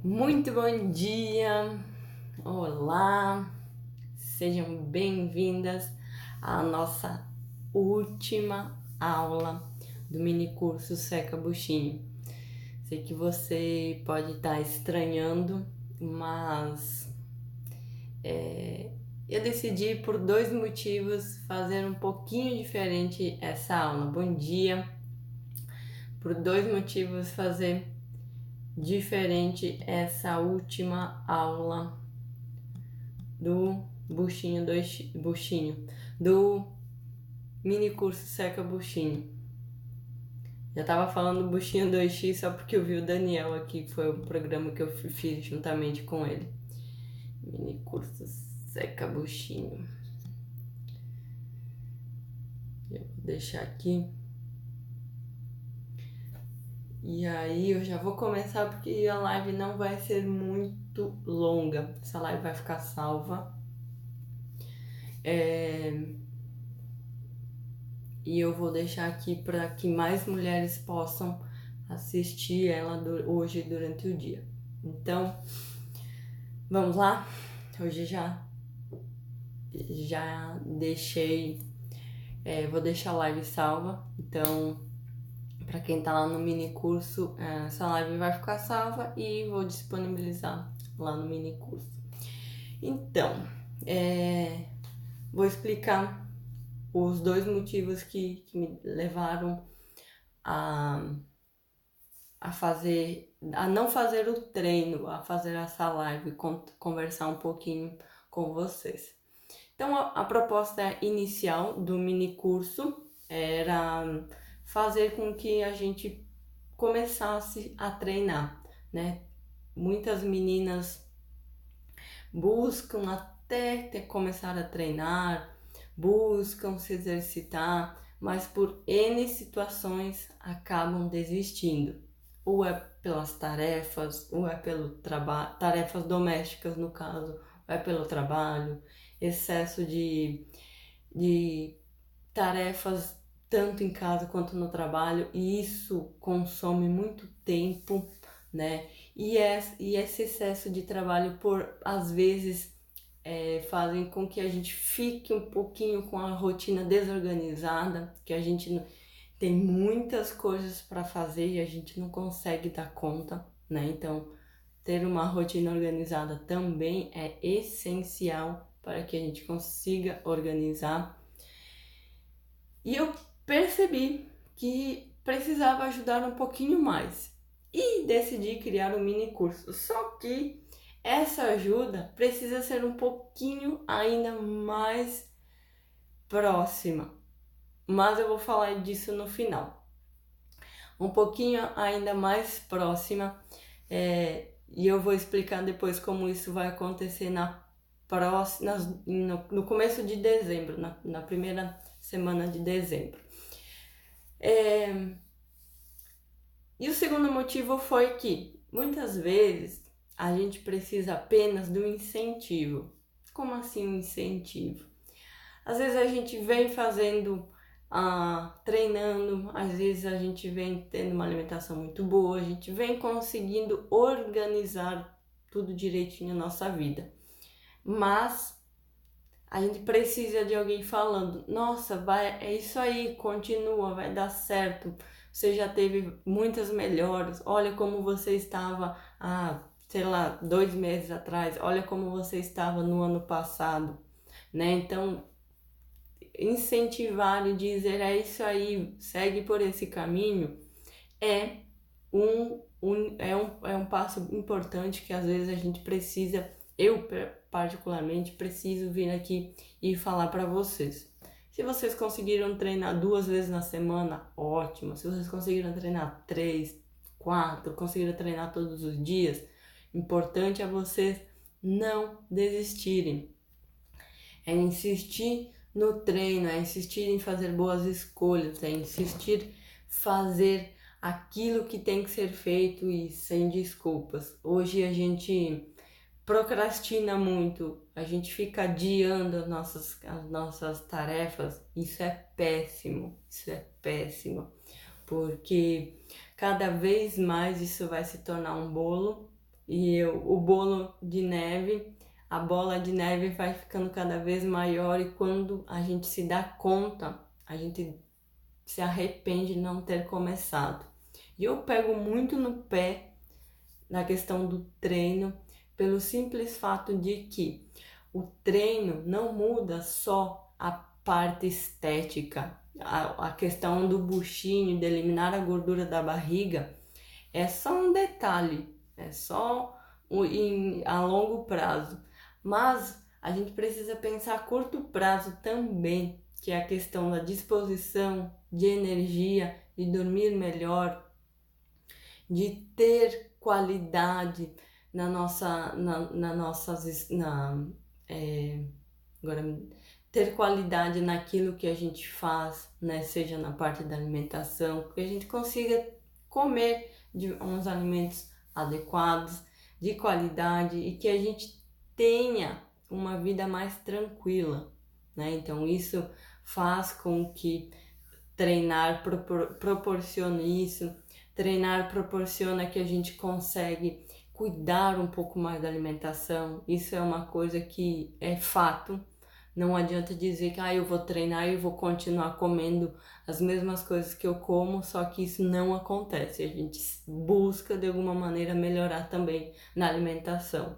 Muito bom dia, olá, sejam bem-vindas à nossa última aula do mini curso Seca Buchinho. Sei que você pode estar estranhando, mas eu decidi por dois motivos fazer um pouquinho diferente essa aula. Bom dia! Por dois motivos fazer diferente essa última aula do buchinho, do mini curso Seca Buchinho. Já tava falando buchinho 2x só porque eu vi o Daniel aqui, que foi o programa que eu fiz juntamente com ele. Mini curso Seca Buchinho. Eu vou deixar aqui. E aí eu já vou começar porque a live não vai ser muito longa. Essa live vai ficar salva. E eu vou deixar aqui para que mais mulheres possam assistir ela hoje durante o dia. Então, vamos lá? Hoje já deixei, vou deixar a live salva. Então, para quem tá lá no mini curso, essa live vai ficar salva e vou disponibilizar lá no mini curso. Então, vou explicar os dois motivos que me levaram a não fazer o treino, a fazer essa live, conversar um pouquinho com vocês. Então, a proposta inicial do mini curso era fazer com que a gente começasse a treinar, né? Muitas meninas buscam até começar a treinar, buscam se exercitar, mas por N situações acabam desistindo. Ou é pelas tarefas, ou é pelo trabalho, tarefas domésticas no caso, ou é pelo trabalho, excesso de tarefas tanto em casa quanto no trabalho, e isso consome muito tempo, né? E esse excesso de trabalho, às vezes, fazem com que a gente fique um pouquinho com a rotina desorganizada, que a gente tem muitas coisas para fazer e a gente não consegue dar conta, né? Então, ter uma rotina organizada também é essencial para que a gente consiga organizar. E eu percebi que precisava ajudar um pouquinho mais e decidi criar um mini curso. Só que essa ajuda precisa ser um pouquinho ainda mais próxima, mas eu vou falar disso no final. Um pouquinho ainda mais próxima, e eu vou explicar depois como isso vai acontecer no começo de dezembro, na primeira semana de dezembro. E o segundo motivo foi que muitas vezes a gente precisa apenas do incentivo. Como assim um incentivo? Às vezes a gente vem fazendo, treinando, às vezes a gente vem tendo uma alimentação muito boa, a gente vem conseguindo organizar tudo direitinho na nossa vida. Mas a gente precisa de alguém falando, nossa, é isso aí, continua, vai dar certo. Você já teve muitas melhoras, olha como você estava, sei lá, 2 meses atrás, olha como você estava no ano passado, né? Então, incentivar e dizer, é isso aí, segue por esse caminho, é um passo importante que às vezes a gente precisa, eu particularmente preciso vir aqui e falar para vocês. Se vocês conseguiram treinar 2 vezes na semana, ótimo. Se vocês conseguiram treinar 3, 4, conseguiram treinar todos os dias, importante é vocês não desistirem. É insistir no treino, é insistir em fazer boas escolhas, é insistir fazer aquilo que tem que ser feito e sem desculpas. Hoje a gente procrastina muito, a gente fica adiando as nossas tarefas. Isso é péssimo, porque cada vez mais isso vai se tornar um bolo e o bolo de neve, a bola de neve vai ficando cada vez maior e quando a gente se dá conta, a gente se arrepende de não ter começado. E eu pego muito no pé na questão do treino, pelo simples fato de que o treino não muda só a parte estética, a questão do buchinho, de eliminar a gordura da barriga, é só um detalhe, é só a longo prazo. Mas a gente precisa pensar a curto prazo também, que é a questão da disposição, de energia, de dormir melhor, de ter qualidade na nossa, na nossas, agora, ter qualidade naquilo que a gente faz, né? Seja na parte da alimentação, que a gente consiga comer uns alimentos adequados, de qualidade e que a gente tenha uma vida mais tranquila, né? Então isso faz com que treinar proporcione isso, treinar proporciona que a gente consegue cuidar um pouco mais da alimentação, isso é uma coisa que é fato. Não adianta dizer que eu vou treinar e eu vou continuar comendo as mesmas coisas que eu como, só que isso não acontece. A gente busca de alguma maneira melhorar também na alimentação.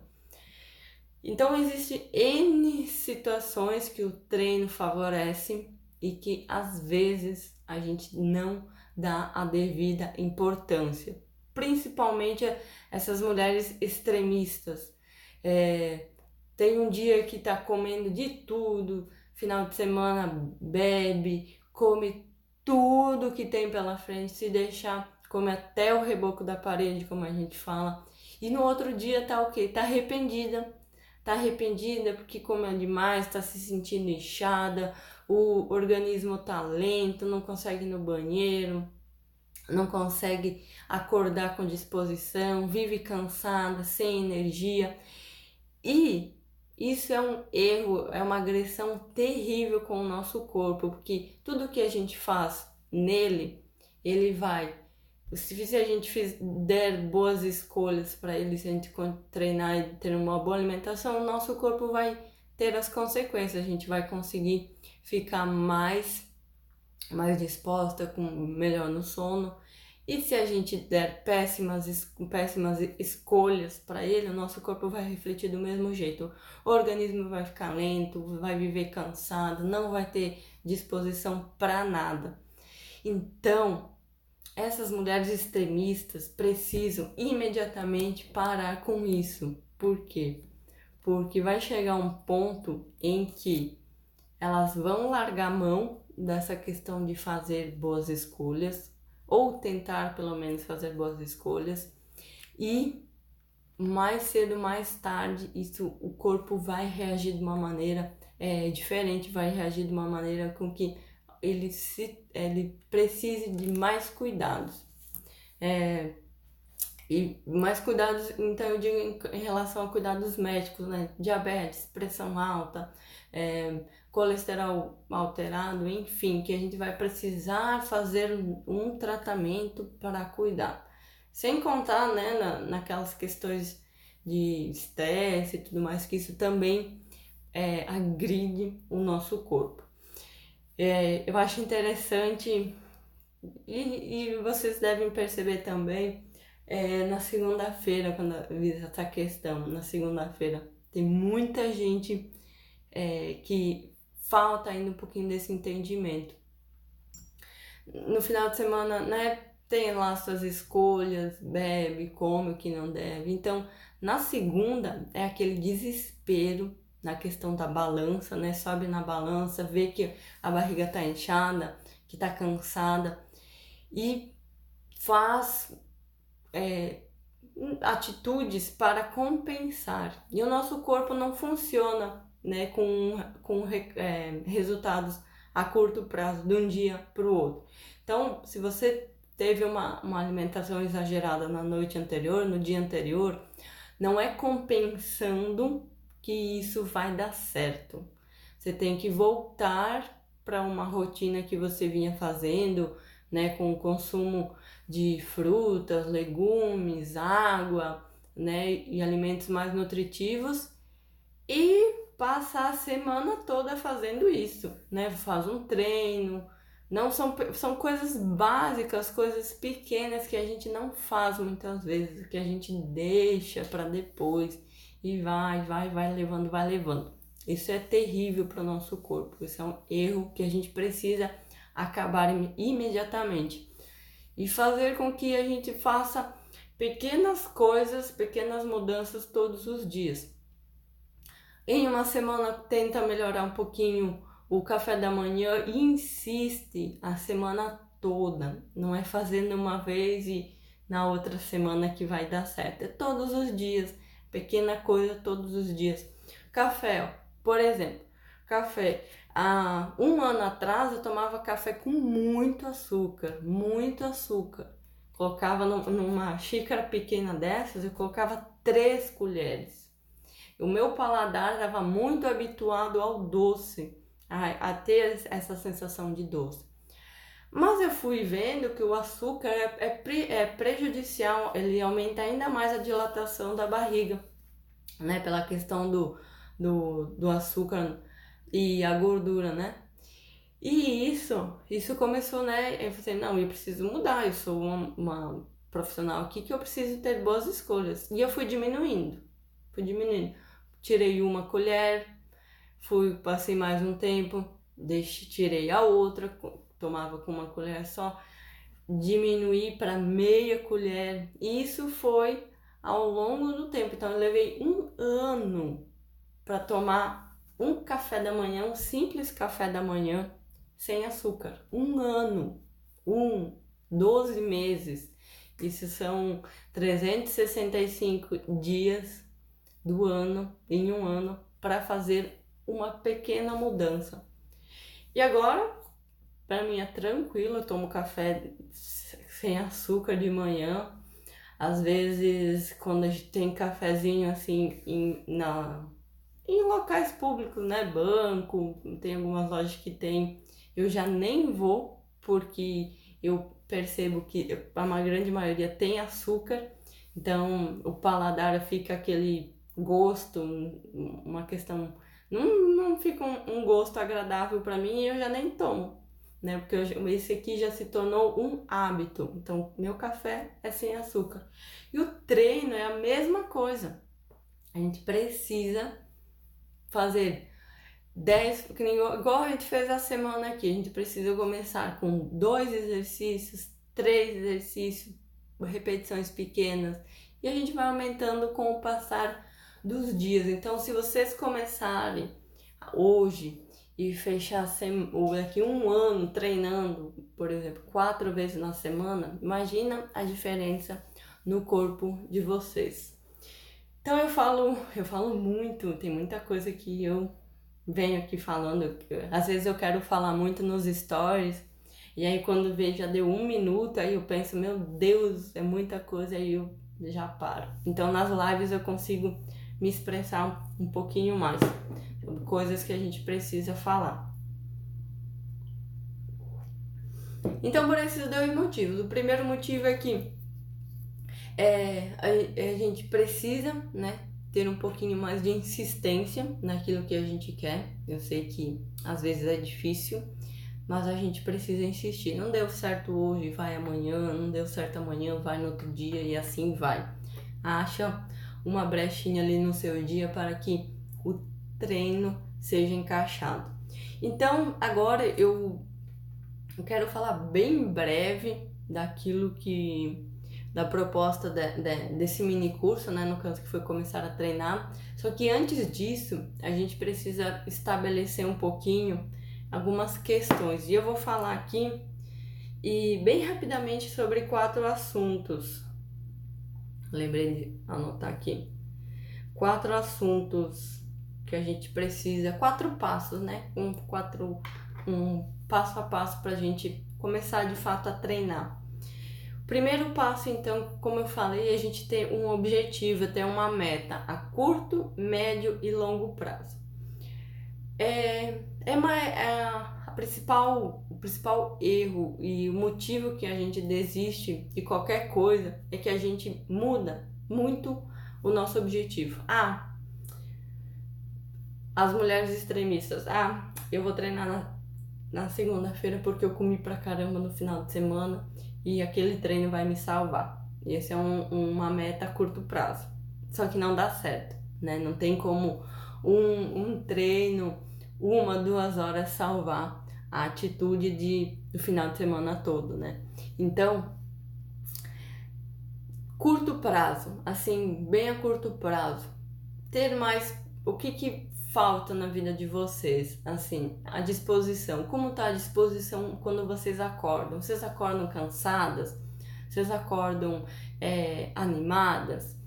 Então existem N situações que o treino favorece e que às vezes a gente não dá a devida importância. Principalmente essas mulheres extremistas. Tem um dia que tá comendo de tudo, final de semana bebe, come tudo que tem pela frente, se deixar, come até o reboco da parede, como a gente fala. E no outro dia tá o quê? Tá arrependida. Tá arrependida porque comeu demais, tá se sentindo inchada, o organismo tá lento, não consegue ir no banheiro, não consegue acordar com disposição, vive cansada, sem energia. E isso é um erro, é uma agressão terrível com o nosso corpo, porque tudo que a gente faz nele, ele vai. Se a gente der boas escolhas para ele, se a gente treinar e ter uma boa alimentação, o nosso corpo vai ter as consequências, a gente vai conseguir ficar mais disposta, melhor no sono. E se a gente der péssimas escolhas para ele, o nosso corpo vai refletir do mesmo jeito. O organismo vai ficar lento, vai viver cansado, não vai ter disposição para nada. Então, essas mulheres extremistas precisam imediatamente parar com isso. Por quê? Porque vai chegar um ponto em que elas vão largar a mão dessa questão de fazer boas escolhas, ou tentar pelo menos fazer boas escolhas, e mais cedo, mais tarde, o corpo vai reagir de uma maneira diferente, vai reagir de uma maneira com que ele precise de mais cuidados. E mais cuidados, então eu digo em relação a cuidados médicos, né? Diabetes, pressão alta, colesterol alterado, enfim, que a gente vai precisar fazer um tratamento para cuidar. Sem contar, né, naquelas questões de estresse e tudo mais, que isso também agride o nosso corpo. Eu acho interessante, e vocês devem perceber também, na segunda-feira, quando visa essa questão, na segunda-feira, tem muita gente que falta ainda um pouquinho desse entendimento. No final de semana, né, tem lá suas escolhas, bebe, come o que não deve. Então, na segunda, é aquele desespero na questão da balança, né? Sobe na balança, vê que a barriga tá inchada, que tá cansada e faz atitudes para compensar. E o nosso corpo não funciona, né, com resultados a curto prazo, de um dia para o outro. Então, se você teve uma alimentação exagerada na noite anterior, no dia anterior, não é compensando que isso vai dar certo. Você tem que voltar para uma rotina que você vinha fazendo, né, com o consumo de frutas, legumes, água, né, e alimentos mais nutritivos, e passar a semana toda fazendo isso, né? Faz um treino, não são coisas básicas, coisas pequenas que a gente não faz muitas vezes, que a gente deixa para depois e vai levando, vai levando. Isso é terrível para o nosso corpo, isso é um erro que a gente precisa acabar imediatamente e fazer com que a gente faça pequenas coisas, pequenas mudanças todos os dias. Em uma semana tenta melhorar um pouquinho o café da manhã e insiste a semana toda. Não é fazendo uma vez e na outra semana que vai dar certo. É todos os dias, pequena coisa todos os dias. Café, ó, por exemplo, café. Há um ano atrás eu tomava café com muito açúcar, muito açúcar. Colocava numa xícara pequena dessas, eu colocava 3 colheres. O meu paladar estava muito habituado ao doce, a ter essa sensação de doce. Mas eu fui vendo que o açúcar é prejudicial, ele aumenta ainda mais a dilatação da barriga, né? Pela questão do açúcar e a gordura, né? E isso começou, né? Eu falei, não, eu preciso mudar, eu sou uma profissional aqui que eu preciso ter boas escolhas. E eu fui diminuindo. Tirei uma colher, passei mais um tempo, tirei a outra, tomava com uma colher só, diminuí para meia colher. Isso foi ao longo do tempo. Então eu levei um ano para tomar um café da manhã, um simples café da manhã sem açúcar. Um ano, 12 meses. Isso são 365 dias do ano, em um ano, para fazer uma pequena mudança. E agora, para mim é tranquilo, eu tomo café sem açúcar de manhã. Às vezes, quando a gente tem cafezinho assim em locais públicos, né, banco, tem algumas lojas que tem, eu já nem vou, porque eu percebo que a grande maioria tem açúcar, então o paladar fica aquele gosto, uma questão, não fica um gosto agradável para mim e eu já nem tomo, né? Porque esse aqui já se tornou um hábito. Então, meu café é sem açúcar. E o treino é a mesma coisa. A gente precisa fazer 10, igual a gente fez a semana aqui. A gente precisa começar com 2 exercícios, 3 exercícios, repetições pequenas. E a gente vai aumentando com o passar dos dias. Então, se vocês começarem hoje e fechar daqui um ano treinando, por exemplo, 4 vezes na semana, imagina a diferença no corpo de vocês. Então eu falo muito, tem muita coisa que eu venho aqui falando. Às vezes eu quero falar muito nos stories, e aí quando vejo já deu 1 minuto, aí eu penso, meu Deus, é muita coisa, aí eu já paro. Então nas lives eu consigo me expressar um pouquinho mais sobre coisas que a gente precisa falar. Então, por esses 2 motivos. O primeiro motivo é que a gente precisa, né, ter um pouquinho mais de insistência naquilo que a gente quer. Eu sei que às vezes é difícil, mas a gente precisa insistir. Não deu certo hoje, vai amanhã. Não deu certo amanhã, vai no outro dia, e assim vai. Acha uma brechinha ali no seu dia para que o treino seja encaixado. Então, agora eu quero falar bem breve da proposta desse mini curso, né, no caso que foi começar a treinar. Só que antes disso, a gente precisa estabelecer um pouquinho algumas questões. E eu vou falar aqui e bem rapidamente sobre 4 assuntos. Lembrei de anotar aqui. 4 assuntos que a gente precisa, 4 passos, né? Um passo a passo para a gente começar de fato a treinar. O primeiro passo, então, como eu falei, é a gente ter um objetivo, ter uma meta a curto, médio e longo prazo. o principal erro e o motivo que a gente desiste de qualquer coisa é que a gente muda muito o nosso objetivo. As mulheres extremistas. Eu vou treinar na segunda-feira porque eu comi pra caramba no final de semana e aquele treino vai me salvar. Esse é uma meta a curto prazo. Só que não dá certo, né? Não tem como um treino, 1, 2 horas salvar a atitude do final de semana todo, né? Então, curto prazo, assim, bem a curto prazo, ter mais, o que falta na vida de vocês, assim, a disposição, como tá a disposição quando vocês acordam? Vocês acordam cansadas? Vocês acordam animadas?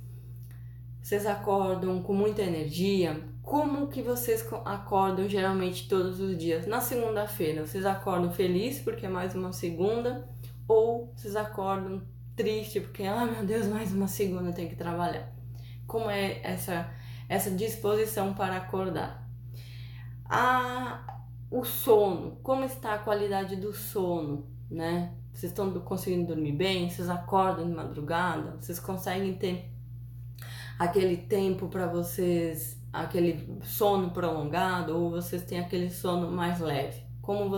Vocês acordam com muita energia? Como que vocês acordam geralmente todos os dias? Na segunda-feira, vocês acordam feliz porque é mais uma segunda? Ou vocês acordam triste porque, meu Deus, mais uma segunda, eu tenho que trabalhar? Como é essa disposição para acordar? O sono, como está a qualidade do sono, né? Vocês estão conseguindo dormir bem? Vocês acordam de madrugada? Vocês conseguem ter aquele tempo para vocês, aquele sono prolongado, ou vocês têm aquele sono mais leve? Como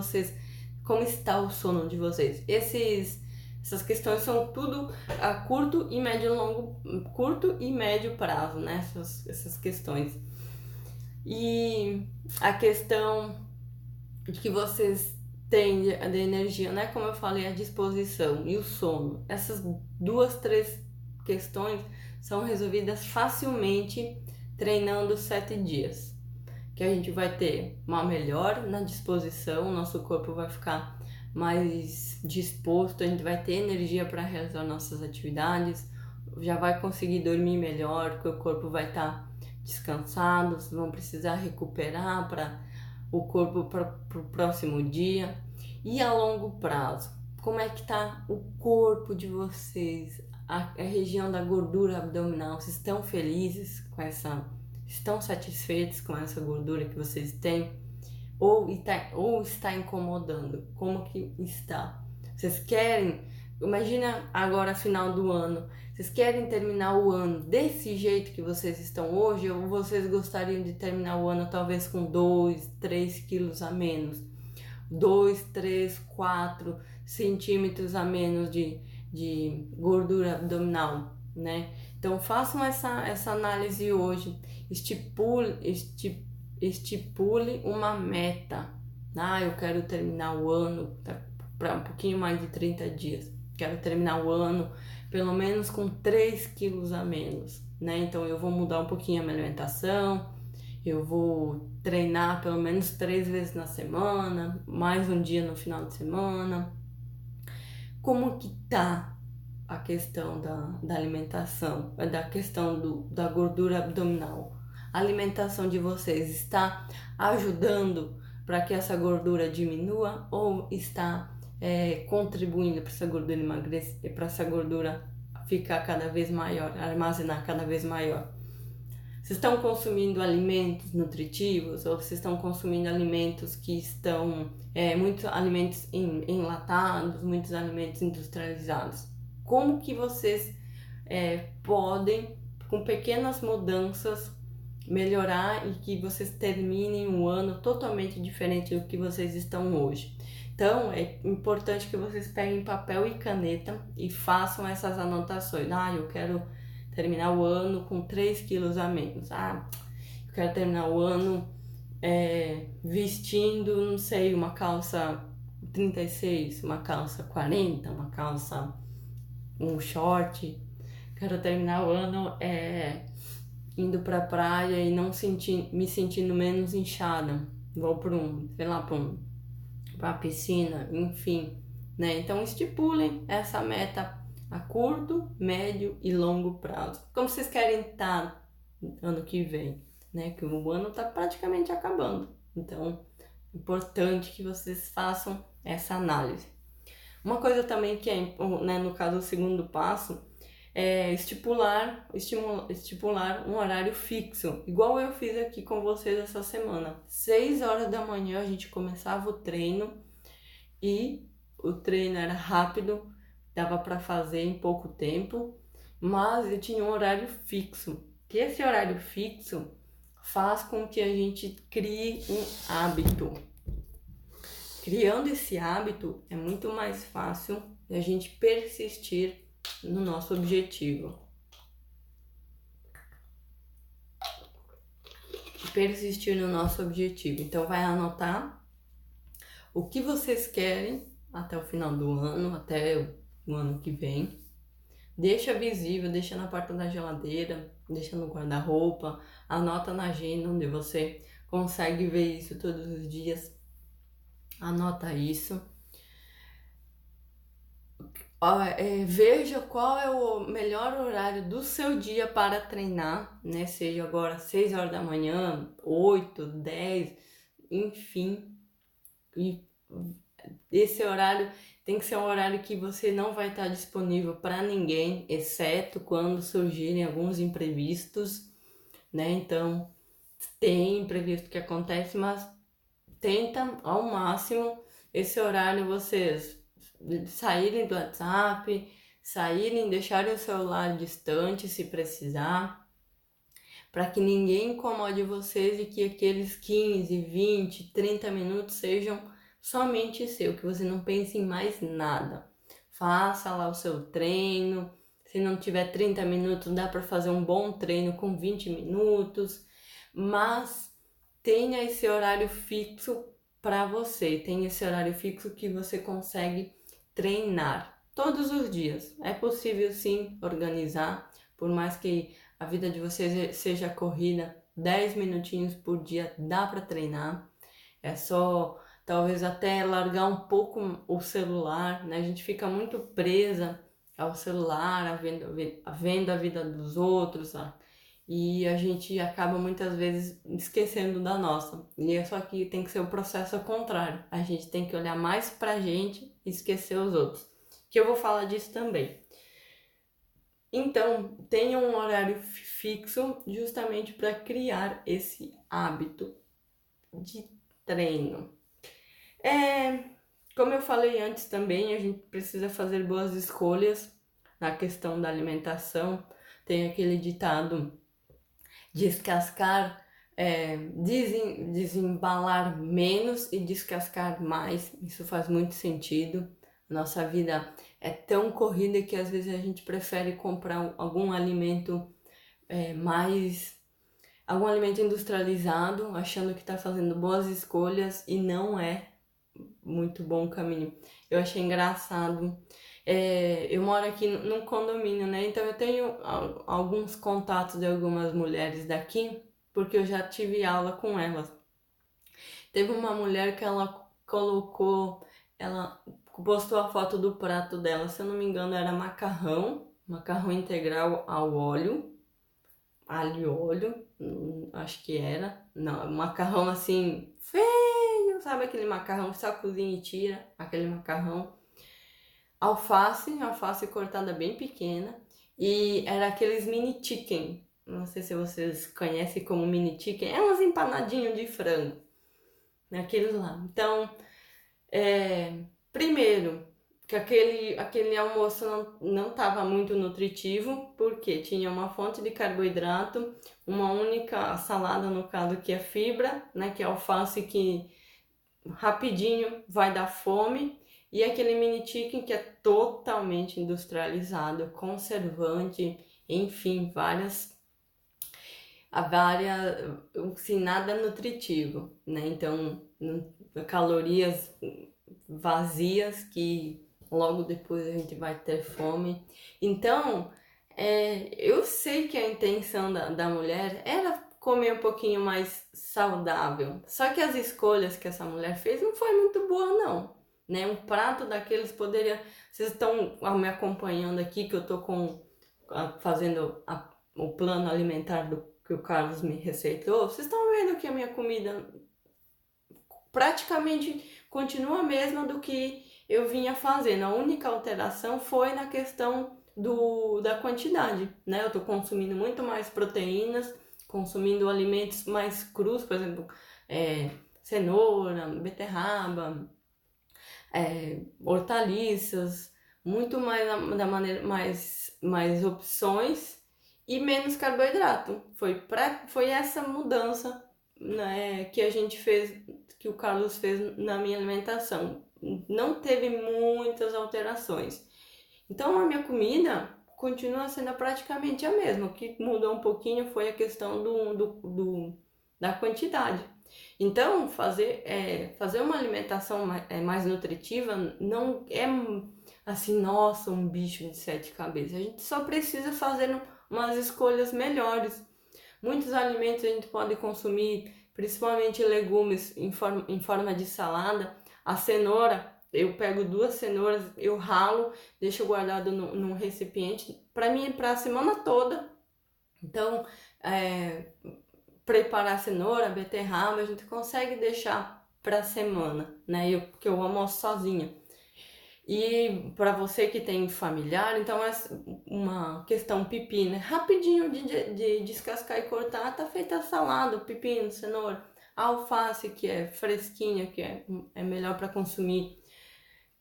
está o sono de vocês? Essas questões são tudo a curto e médio prazo, né? Essas questões. E a questão que vocês têm de energia, né? Como eu falei, a disposição e o sono. Essas 2, 3 questões são resolvidas facilmente treinando 7 dias. Que a gente vai ter uma melhora na disposição, nosso corpo vai ficar mais disposto, a gente vai ter energia para realizar nossas atividades, já vai conseguir dormir melhor, porque o corpo vai estar descansado, vocês vão precisar recuperar para o corpo para o próximo dia. E a longo prazo, como é que está o corpo de vocês, a região da gordura abdominal? Vocês estão felizes com estão satisfeitos com essa gordura que vocês têm? Ou está incomodando? Como que está? Vocês querem, imagina agora final do ano, vocês querem terminar o ano desse jeito que vocês estão hoje, ou vocês gostariam de terminar o ano talvez com 2, 3 quilos a menos, 2, 3, 4 centímetros a menos de gordura abdominal, né? Então façam essa análise hoje, estipule uma meta. Eu quero terminar o ano para um pouquinho mais de 30 dias. Quero terminar o ano pelo menos com 3 quilos a menos, né? Então eu vou mudar um pouquinho a minha alimentação, eu vou treinar pelo menos 3 vezes na semana, mais um dia no final de semana. Como que tá a questão da alimentação, da questão da gordura abdominal? A alimentação de vocês está ajudando para que essa gordura diminua ou está contribuindo para essa gordura emagrecer, para essa gordura ficar cada vez maior, armazenar cada vez maior? Vocês estão consumindo alimentos nutritivos ou vocês estão consumindo alimentos que estão, muitos alimentos enlatados, muitos alimentos industrializados? Como que vocês podem, com pequenas mudanças, melhorar e que vocês terminem um ano totalmente diferente do que vocês estão hoje? Então, é importante que vocês peguem papel e caneta e façam essas anotações. Eu quero terminar o ano com 3 quilos a menos. Eu quero terminar o ano vestindo, não sei, uma calça 36, uma calça 40, uma calça, um short. Quero terminar o ano indo pra praia e me sentindo menos inchada. Vou pra piscina, enfim, né? Então estipulem essa meta a curto, médio e longo prazo. Como vocês querem estar ano que vem, né? Que o ano tá praticamente acabando. Então, é importante que vocês façam essa análise. Uma coisa também que no caso, o segundo passo estipular um horário fixo, igual eu fiz aqui com vocês essa semana. 6 horas da manhã a gente começava o treino e o treino era rápido, dava para fazer em pouco tempo, mas eu tinha um horário fixo. Que esse horário fixo faz com que a gente crie um hábito. Criando esse hábito é muito mais fácil a gente persistir no nosso objetivo. Persistir no nosso objetivo. Então vai anotar o que vocês querem até o final do ano, até o ano que vem. Deixa visível, deixa na porta da geladeira, deixa no guarda-roupa, anota na agenda onde você consegue ver isso todos os dias. Anota isso. Veja qual é o melhor horário do seu dia para treinar, né? Seja agora 6 horas da manhã, 8, 10, enfim. E esse horário tem que ser um horário que você não vai estar disponível para ninguém, exceto quando surgirem alguns imprevistos, né? Então, tem imprevisto que acontece, mas tenta ao máximo esse horário vocês saírem do WhatsApp, deixarem o celular distante se precisar, para que ninguém incomode vocês e que aqueles 15, 20, 30 minutos sejam somente seu, que você não pense em mais nada. Faça lá o seu treino. Se não tiver 30 minutos, dá para fazer um bom treino com 20 minutos, mas tenha esse horário fixo para você, tenha esse horário fixo que você consegue treinar todos os dias. É possível sim organizar, por mais que a vida de vocês seja corrida, 10 minutinhos por dia dá para treinar. É só talvez até largar um pouco o celular, né? A gente fica muito presa ao celular, vendo a vida dos outros, tá? E a gente acaba muitas vezes esquecendo da nossa. E é só que tem que ser o processo ao contrário. A gente tem que olhar mais pra gente e esquecer os outros. Que eu vou falar disso também. Então, tenha um horário fixo justamente para criar esse hábito de treino. Como eu falei antes também, a gente precisa fazer boas escolhas na questão da alimentação. Tem aquele ditado: descascar, desembalar menos e descascar mais. Isso faz muito sentido. Nossa vida é tão corrida que às vezes a gente prefere comprar algum alimento algum alimento industrializado, achando que está fazendo boas escolhas e não é muito bom o caminho. Eu achei engraçado. Eu moro aqui num condomínio, né? Então eu tenho alguns contatos de algumas mulheres daqui, porque eu já tive aula com elas. Teve uma mulher que ela postou a foto do prato dela, se eu não me engano era macarrão integral ao óleo, alho e óleo, acho que era. Não, macarrão assim, feio, sabe aquele macarrão que só cozinha e tira, aquele macarrão. Alface cortada bem pequena, e era aqueles mini chicken, não sei se vocês conhecem como mini chicken, é umas empanadinhos de frango, né, aqueles lá. Então, primeiro, que aquele almoço não estava muito nutritivo, porque tinha uma fonte de carboidrato, uma única salada, no caso, que é fibra, né, que é alface, que rapidinho vai dar fome, e aquele mini chicken que é totalmente industrializado, conservante, enfim, assim, nada nutritivo, né? Então, calorias vazias que logo depois a gente vai ter fome. Então, eu sei que a intenção da mulher era comer um pouquinho mais saudável. Só que as escolhas que essa mulher fez não foi muito boa, não. Né? Um prato daqueles poderia... Vocês estão me acompanhando aqui, que eu tô fazendo o plano alimentar que o Carlos me receitou. Vocês estão vendo que a minha comida praticamente continua a mesma do que eu vinha fazendo. A única alteração foi na questão da quantidade, né? Eu tô consumindo muito mais proteínas, consumindo alimentos mais crus, por exemplo, cenoura, beterraba, hortaliças, muito mais da maneira mais opções e menos carboidrato. Foi essa mudança, né, que a gente fez, que o Carlos fez na minha alimentação. Não teve muitas alterações. Então a minha comida continua sendo praticamente a mesma. O que mudou um pouquinho foi a questão da quantidade. Então, fazer uma alimentação mais nutritiva não é assim, nossa, um bicho de sete cabeças. A gente só precisa fazer umas escolhas melhores. Muitos alimentos a gente pode consumir, principalmente legumes em forma de salada. A cenoura, eu pego 2 cenouras, eu ralo, deixo guardado num recipiente, para mim, para a semana toda. Então, preparar cenoura, beterraba, a gente consegue deixar para semana, né? Porque eu almoço sozinha. E para você que tem familiar, então é uma questão pepino, rapidinho de descascar e cortar, tá feita a salada, pepino, cenoura, alface que é fresquinha, que é melhor para consumir.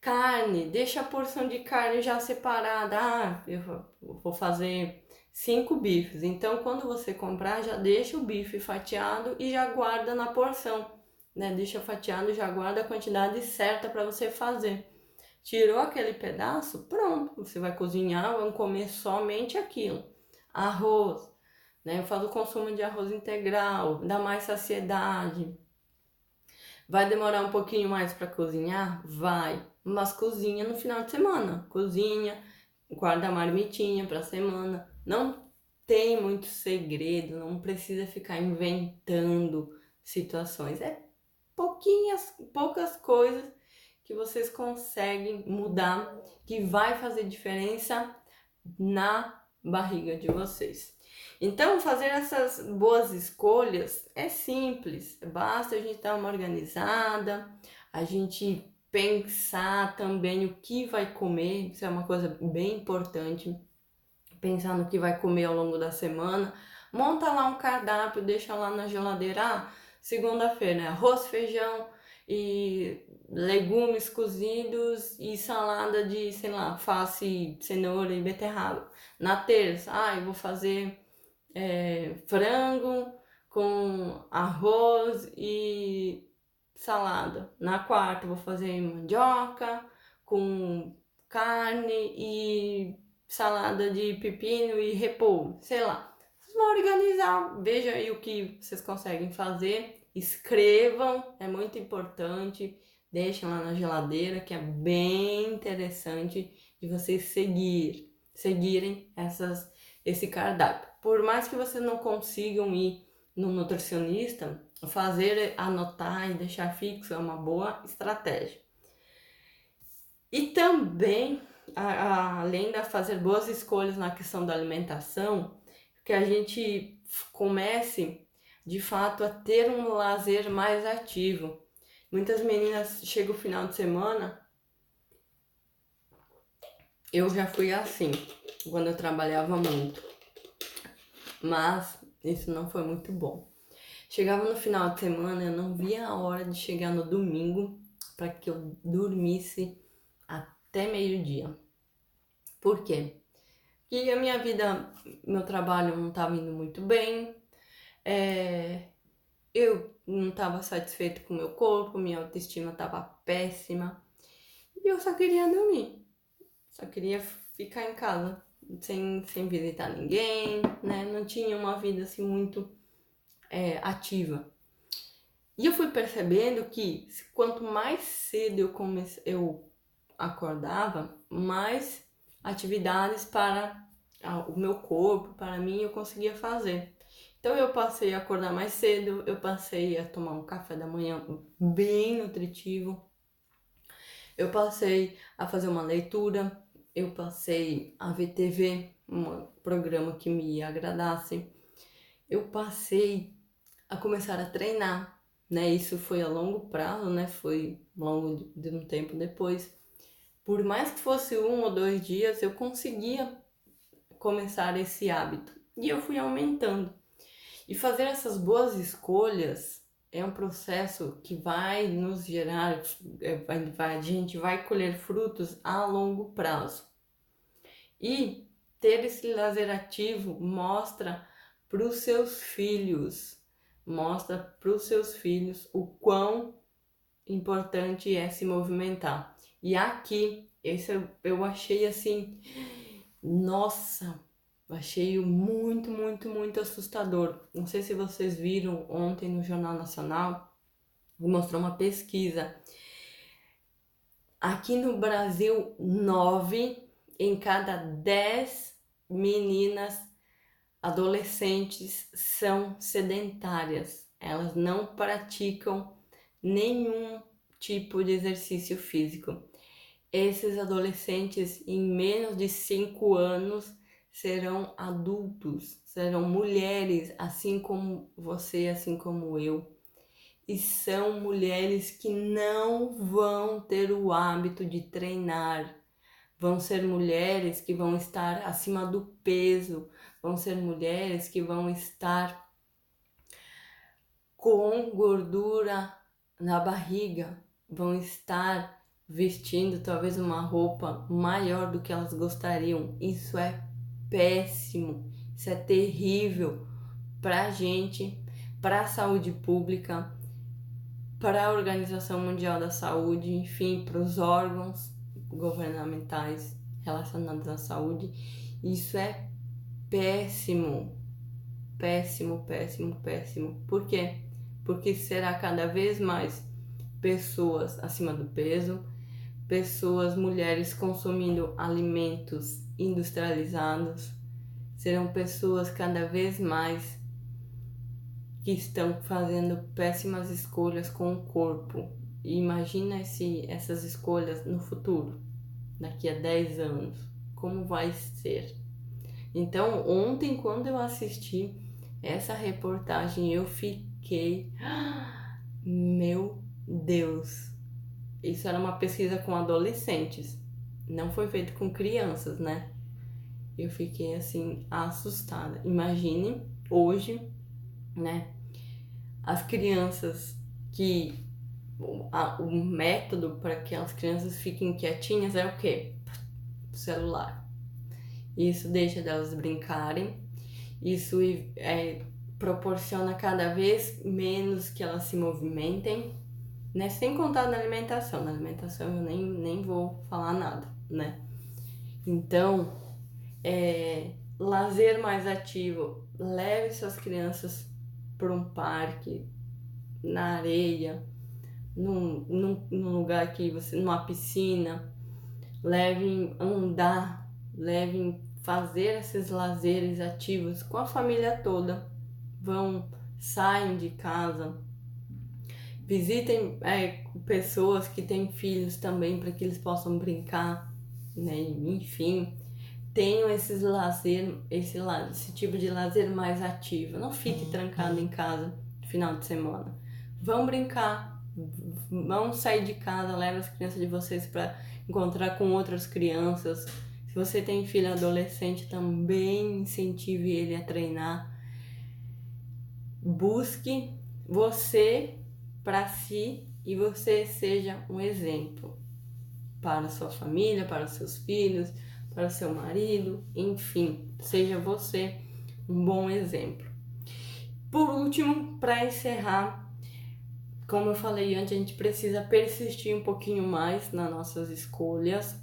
Carne, deixa a porção de carne já separada. Ah, eu vou fazer 5 bifes. Então, quando você comprar, já deixa o bife fatiado e já guarda na porção, né? Deixa fatiado e já guarda a quantidade certa para você fazer. Tirou aquele pedaço, pronto. Você vai cozinhar, vão comer somente aquilo. Arroz, né? Eu faço o consumo de arroz integral, dá mais saciedade. Vai demorar um pouquinho mais para cozinhar? Vai. Mas cozinha no final de semana. Cozinha, guarda a marmitinha para semana. Não tem muito segredo, não precisa ficar inventando situações. É poucas coisas que vocês conseguem mudar, que vai fazer diferença na barriga de vocês. Então, fazer essas boas escolhas é simples, basta a gente dar uma organizada, a gente pensar também o que vai comer, isso é uma coisa bem importante, pensar no que vai comer ao longo da semana, monta lá um cardápio, deixa lá na geladeira, segunda-feira, né? Arroz, feijão e legumes cozidos e salada de, sei lá, alface, cenoura e beterraba. Na terça, eu vou fazer frango com arroz e salada. Na quarta, vou fazer mandioca com carne e salada de pepino e repolho, sei lá. Vocês vão organizar, veja aí o que vocês conseguem fazer, escrevam, é muito importante, deixem lá na geladeira, que é bem interessante de vocês seguirem esse cardápio. Por mais que vocês não consigam ir no nutricionista, anotar e deixar fixo é uma boa estratégia. E também, além de fazer boas escolhas na questão da alimentação, que a gente comece, de fato, a ter um lazer mais ativo. Muitas meninas chegam o final de semana, eu já fui assim, quando eu trabalhava muito, mas isso não foi muito bom. Chegava no final de semana, eu não via a hora de chegar no domingo para que eu dormisse até meio-dia. Por quê? Porque a minha vida, meu trabalho não estava indo muito bem, eu não estava satisfeita com o meu corpo, minha autoestima estava péssima e eu só queria dormir, só queria ficar em casa sem visitar ninguém, né? Não tinha uma vida assim muito ativa. E eu fui percebendo que quanto mais cedo eu acordava, mais atividades para o meu corpo, para mim, eu conseguia fazer. Então eu passei a acordar mais cedo, eu passei a tomar um café da manhã bem nutritivo, eu passei a fazer uma leitura, eu passei a ver TV, um programa que me agradasse, eu passei a começar a treinar, né? Isso foi a longo prazo, né? Foi ao longo de um tempo depois, por mais que fosse 1 ou 2 dias, eu conseguia começar esse hábito. E eu fui aumentando. E fazer essas boas escolhas é um processo que vai nos gerar, a gente vai colher frutos a longo prazo. E ter esse lazer ativo mostra para os seus filhos, o quão importante é se movimentar. E aqui, esse eu achei assim, nossa, achei muito, muito, muito assustador. Não sei se vocês viram ontem no Jornal Nacional, mostrou uma pesquisa. Aqui no Brasil, 9 em cada 10 meninas adolescentes são sedentárias. Elas não praticam nenhum tipo de exercício físico. Esses adolescentes, em menos de 5 anos, serão adultos, serão mulheres, assim como você, assim como eu. E são mulheres que não vão ter o hábito de treinar. Vão ser mulheres que vão estar acima do peso, vão ser mulheres que vão estar com gordura na barriga, vão estar vestindo talvez uma roupa maior do que elas gostariam. Isso é péssimo, isso é terrível para a gente, para a saúde pública, para a Organização Mundial da Saúde, enfim, para os órgãos governamentais relacionados à saúde. Isso é péssimo, péssimo, péssimo, péssimo. Por quê? Porque será cada vez mais pessoas acima do peso, mulheres consumindo alimentos industrializados, serão pessoas cada vez mais que estão fazendo péssimas escolhas com o corpo. E imagina essas escolhas no futuro, daqui a 10 anos, como vai ser. Então, ontem, quando eu assisti essa reportagem, eu fiquei... Meu Deus! Isso era uma pesquisa com adolescentes, não foi feito com crianças, né? Eu fiquei, assim, assustada. Imagine hoje, né? As crianças que... O método para que as crianças fiquem quietinhas é o quê? O celular. Isso deixa delas brincarem, isso proporciona cada vez menos que elas se movimentem, né? Sem contar na alimentação. Na alimentação eu nem vou falar nada, né? Então, lazer mais ativo. Leve suas crianças para um parque, na areia, num lugar que você... numa piscina. Levem andar, levem fazer esses lazeres ativos com a família toda. Saiam de casa, visitem pessoas que têm filhos também, para que eles possam brincar, né? Enfim, tenham esse tipo de lazer mais ativo. Não fique trancado em casa no final de semana. Vão brincar, vão sair de casa, leve as crianças de vocês para encontrar com outras crianças. Se você tem filho adolescente, também incentive ele a treinar. Busque você para si e você seja um exemplo para a sua família, para os seus filhos, para o seu marido, enfim, seja você um bom exemplo. Por último, para encerrar, como eu falei antes, a gente precisa persistir um pouquinho mais nas nossas escolhas,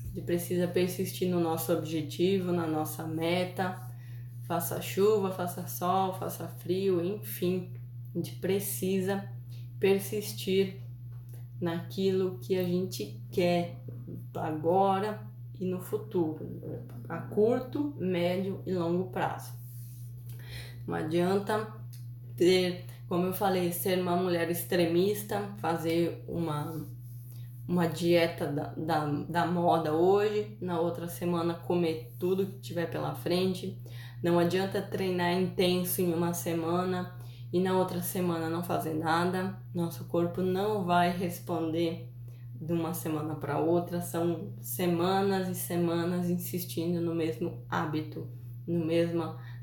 a gente precisa persistir no nosso objetivo, na nossa meta. Faça chuva, faça sol, faça frio, enfim, a gente precisa persistir naquilo que a gente quer agora e no futuro, a curto, médio e longo prazo. Não adianta como eu falei, ser uma mulher extremista, fazer uma dieta da moda hoje, na outra semana comer tudo que tiver pela frente. Não adianta treinar intenso em uma semana e na outra semana não fazer nada. Nosso corpo não vai responder de uma semana para outra, são semanas e semanas insistindo no mesmo hábito,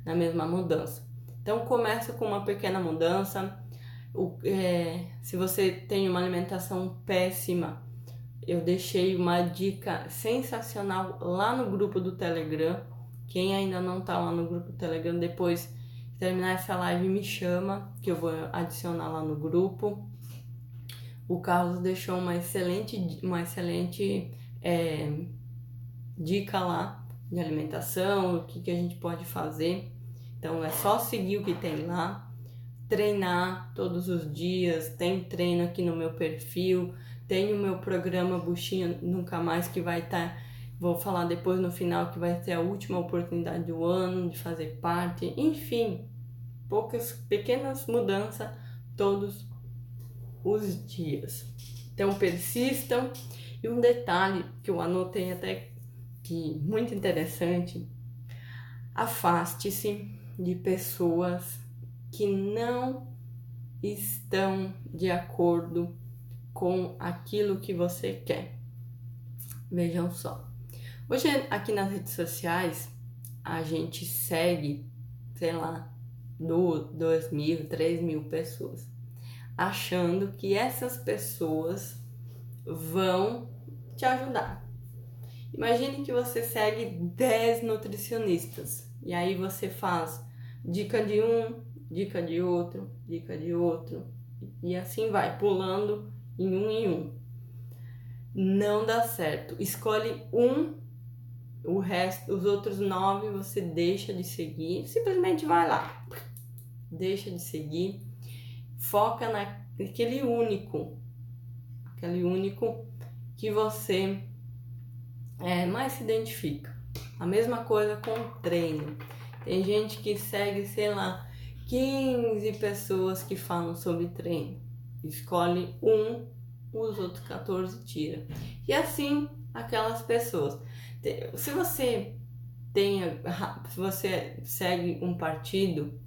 na mesma mudança. Então começa com uma pequena mudança. Se você tem uma alimentação péssima, eu deixei uma dica sensacional lá no grupo do Telegram. Quem ainda não tá lá no grupo do Telegram, depois que terminar essa live me chama, que eu vou adicionar lá no grupo. O Carlos deixou uma excelente dica lá de alimentação, o que a gente pode fazer. Então é só seguir o que tem lá, treinar todos os dias. Tem treino aqui no meu perfil, tem o meu programa Buchinha Nunca Mais, que vai estar, vou falar depois no final, que vai ser a última oportunidade do ano de fazer parte. Enfim, pequenas mudanças todos os dias. Então persistam. E um detalhe que eu anotei até que muito interessante: afaste-se de pessoas que não estão de acordo com aquilo que você quer. Vejam só, hoje aqui nas redes sociais a gente segue, sei lá, 2.000, 3.000 pessoas, achando que essas pessoas vão te ajudar. Imagine que você segue 10 nutricionistas e aí você faz dica de um, dica de outro, dica de outro, e assim vai, pulando em um. Não dá certo. Escolhe um, o resto, os outros 9 você deixa de seguir, simplesmente vai lá, deixa de seguir, foca naquele único, que você mais se identifica. A mesma coisa com o treino. Tem gente que segue, sei lá, 15 pessoas que falam sobre treino. Escolhe um, os outros 14 tira. E assim, aquelas pessoas. Se você segue um partido,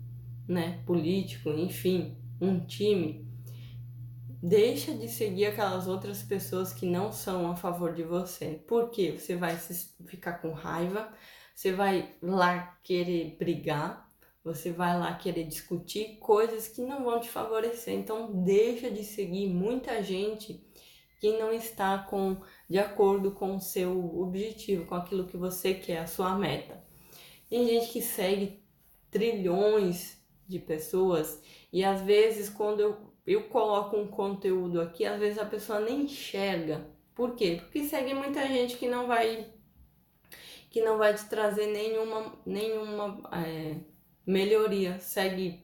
né, político, enfim, um time, deixa de seguir aquelas outras pessoas que não são a favor de você. Porque você vai ficar com raiva, você vai lá querer brigar, você vai lá querer discutir coisas que não vão te favorecer. Então deixa de seguir muita gente que não está de acordo com o seu objetivo, com aquilo que você quer, a sua meta. Tem gente que segue trilhões de pessoas e às vezes quando eu coloco um conteúdo aqui, às vezes a pessoa nem enxerga. Por quê? Porque segue muita gente que não vai te trazer nenhuma melhoria. Segue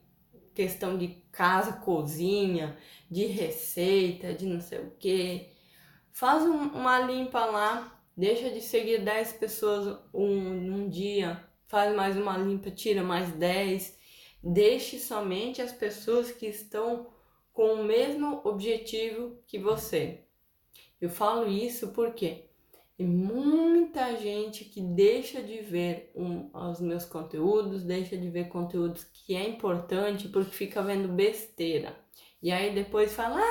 questão de casa, cozinha, de receita, de não sei o que. Faz uma limpa lá, deixa de seguir 10 pessoas um dia, faz mais uma limpa, tira mais 10. Deixe somente as pessoas que estão com o mesmo objetivo que você. Eu falo isso porque tem muita gente que deixa de ver os meus conteúdos, deixa de ver conteúdos que é importante porque fica vendo besteira. E aí depois fala,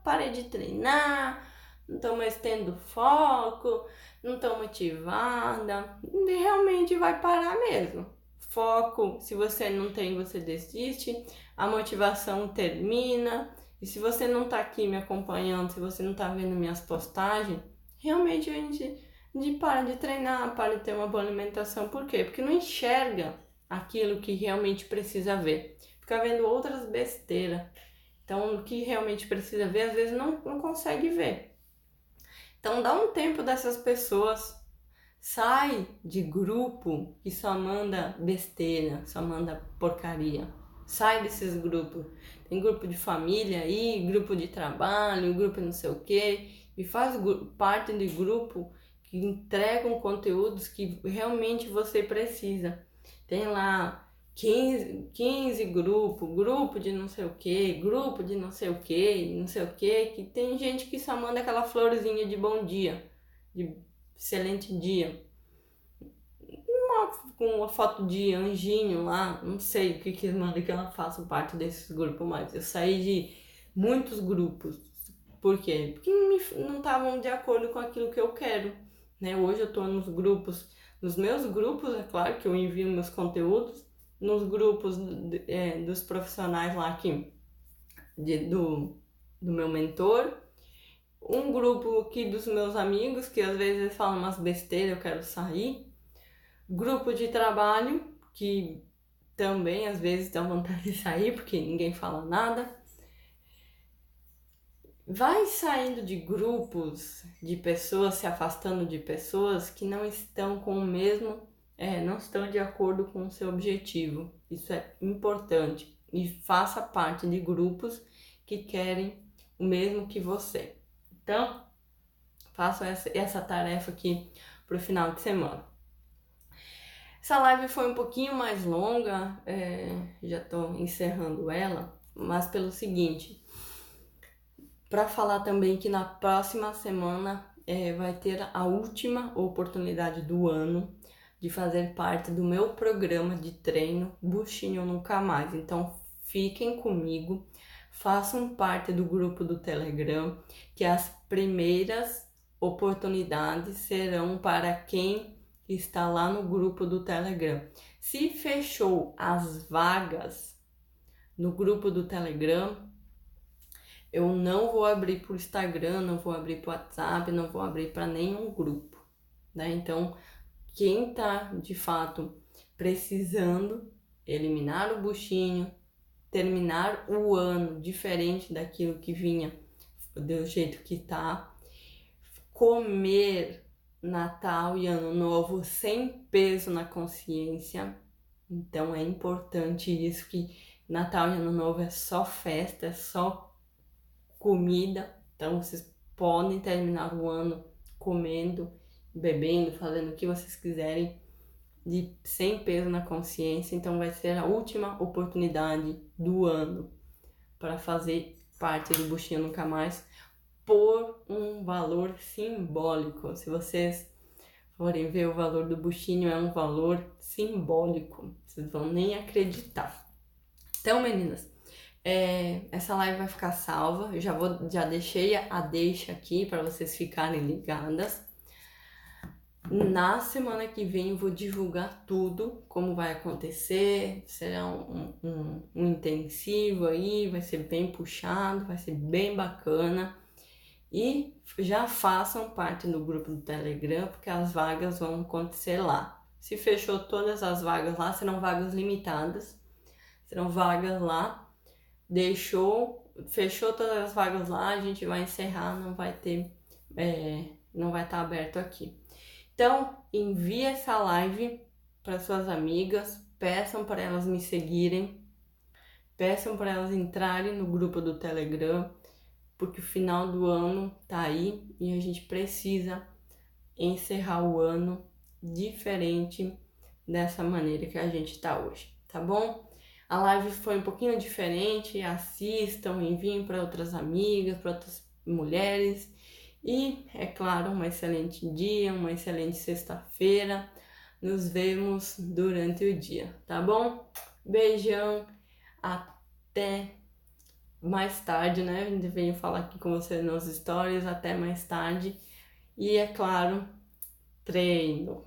parei de treinar, não tô mais tendo foco, não tô motivada. E realmente vai parar mesmo. Foco, se você não tem, você desiste, a motivação termina. E se você não tá aqui me acompanhando, se você não tá vendo minhas postagens, realmente a gente para de treinar, para de ter uma boa alimentação. Por quê? Porque não enxerga aquilo que realmente precisa ver. Fica vendo outras besteiras. Então, o que realmente precisa ver, às vezes não consegue ver. Então, dá um tempo dessas pessoas. Sai de grupo que só manda besteira, só manda porcaria. Sai desses grupos. Tem grupo de família aí, grupo de trabalho, grupo não sei o quê. E faz parte de grupo que entregam conteúdos que realmente você precisa. Tem lá 15 grupo de não sei o que, grupo de não sei o que tem gente que só manda aquela florzinha de bom dia, de excelente dia, com uma foto de anjinho lá, não sei o que manda que ela faça parte desses grupos, mas eu saí de muitos grupos Por quê? Porque não estavam de acordo com aquilo que eu quero, né? Hoje eu estou nos grupos, nos meus grupos, é claro que eu envio meus conteúdos, nos grupos dos profissionais lá aqui, do meu mentor, um grupo aqui dos meus amigos, que às vezes falam umas besteiras, eu quero sair, grupo de trabalho, que também às vezes dá vontade de sair, porque ninguém fala nada. Vai saindo de grupos de pessoas, se afastando de pessoas que não estão com o mesmo, não estão de acordo com o seu objetivo. Isso é importante. E faça parte de grupos que querem o mesmo que você. Então, faça essa tarefa aqui para o final de semana. Essa live foi um pouquinho mais longa, já estou encerrando ela, mas pelo seguinte, para falar também que na próxima semana vai ter a última oportunidade do ano de fazer parte do meu programa de treino Buchinho Nunca Mais. Então fiquem comigo, façam parte do grupo do Telegram, que as primeiras oportunidades serão para quem está lá no grupo do Telegram. Se fechou as vagas no grupo do Telegram, eu não vou abrir para o Instagram, não vou abrir para o WhatsApp, não vou abrir para nenhum grupo, né? Então, quem tá de fato precisando eliminar o buchinho, terminar o ano diferente daquilo que vinha, do jeito que tá, comer Natal e Ano Novo sem peso na consciência. Então é importante isso, que Natal e Ano Novo é só festa, é só comida. Então vocês podem terminar o ano comendo, bebendo, fazendo o que vocês quiserem, sem peso na consciência. Então vai ser a última oportunidade do ano para fazer parte do Buchinho Nunca Mais por um valor simbólico. Se vocês forem ver o valor do buchinho, é um valor simbólico, vocês vão nem acreditar. Então, meninas, essa live vai ficar salva, eu já deixei a deixa aqui para vocês ficarem ligadas. Na semana que vem eu vou divulgar tudo, como vai acontecer, será um intensivo aí, vai ser bem puxado, vai ser bem bacana. E já façam parte do grupo do Telegram, porque as vagas vão acontecer lá. Se fechou todas as vagas lá, serão vagas limitadas, serão vagas lá. Fechou todas as vagas lá, a gente vai encerrar, não vai estar aberto aqui. Então, envie essa live para suas amigas, peçam para elas me seguirem, peçam para elas entrarem no grupo do Telegram, porque o final do ano tá aí e a gente precisa encerrar o ano diferente dessa maneira que a gente tá hoje, tá bom? A live foi um pouquinho diferente, assistam, enviem para outras amigas, para outras mulheres. E, é claro, um excelente dia, uma excelente sexta-feira. Nos vemos durante o dia, tá bom? Beijão, até mais tarde, né? A gente veio falar aqui com você nos stories, até mais tarde. E, é claro, treino.